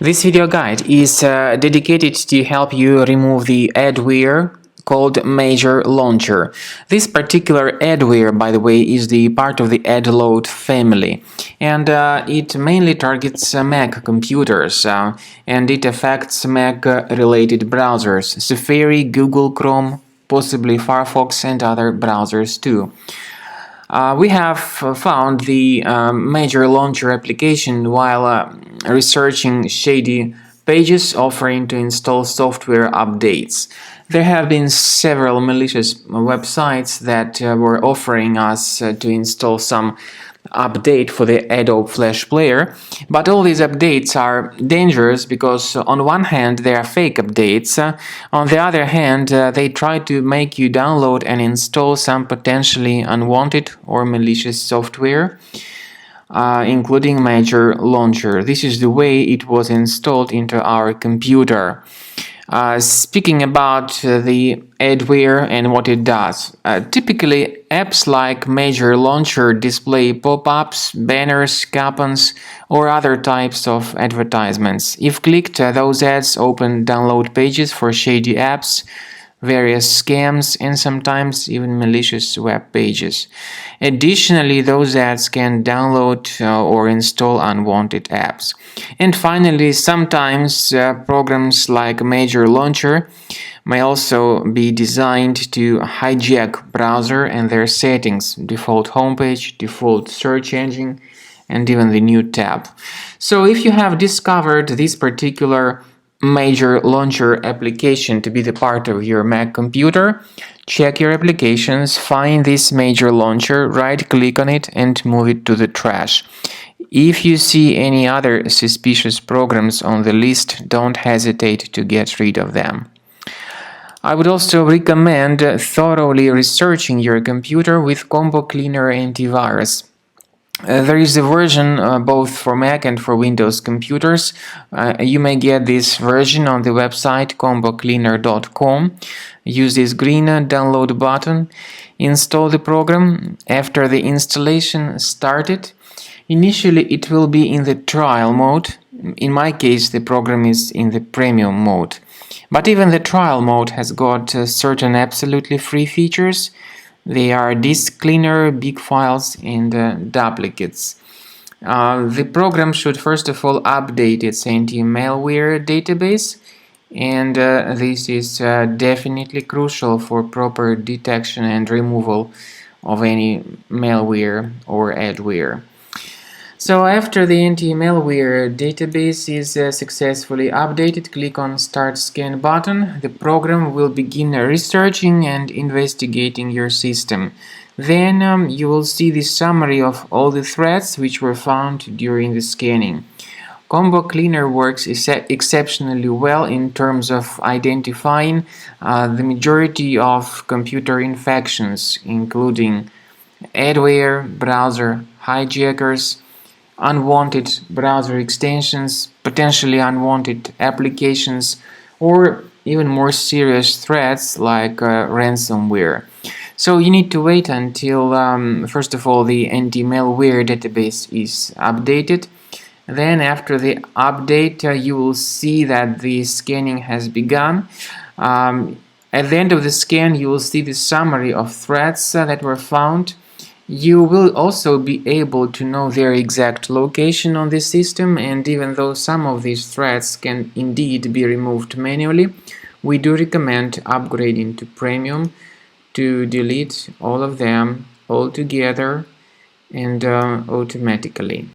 This video guide is dedicated to help you remove the adware called MajorLauncher. This particular adware, by the way, is the part of the adload family, and it mainly targets Mac computers, and it affects Mac-related browsers, Safari, Google Chrome, possibly Firefox, and other browsers too. We have found the MajorLauncher application while researching shady pages offering to install software updates. There have been several malicious websites that were offering us to install some update for the Adobe Flash Player, but all these updates are dangerous because on one hand they are fake updates, on the other hand they try to make you download and install some potentially unwanted or malicious software, including MajorLauncher. This is the way it was installed into our computer. Speaking about the adware and what it does, typically apps like MajorLauncher display pop-ups, banners, coupons, or other types of advertisements. If clicked, those ads open download pages for shady apps, various scams, and sometimes even malicious web pages. Additionally, those ads can download or install unwanted apps. And finally, sometimes programs like MajorLauncher may also be designed to hijack browser and their settings, default homepage, default search engine, and even the new tab. So if you have discovered this particular MajorLauncher application to be the part of your Mac computer, check your applications, find this MajorLauncher, right-click on it, and move it to the trash. If you see any other suspicious programs on the list, don't hesitate to get rid of them. I would also recommend thoroughly researching your computer with Combo Cleaner antivirus. There is a version both for Mac and for Windows computers. You may get this version on the website combocleaner.com. Use this green download button. Install the program. After the installation started, initially it will be in the trial mode. In my case, the program is in the premium mode. But even the trial mode has got certain absolutely free features. They are disk cleaner, big files, and duplicates. The program should first of all update its anti-malware database, and this is definitely crucial for proper detection and removal of any malware or adware. So after the anti-malware database is successfully updated, click on Start Scan button. The program will begin researching and investigating your system. Then you will see the summary of all the threats which were found during the scanning. Combo Cleaner works exceptionally well in terms of identifying the majority of computer infections, including adware, browser hijackers, unwanted browser extensions, potentially unwanted applications, or even more serious threats like ransomware. So you need to wait until, first of all, the anti-malware database is updated. Then after the update, you will see that the scanning has begun. At the end of the scan, you will see the summary of threats that were found. You will also be able to know their exact location on the system, and even though some of these threats can indeed be removed manually, we do recommend upgrading to Premium to delete all of them altogether and automatically.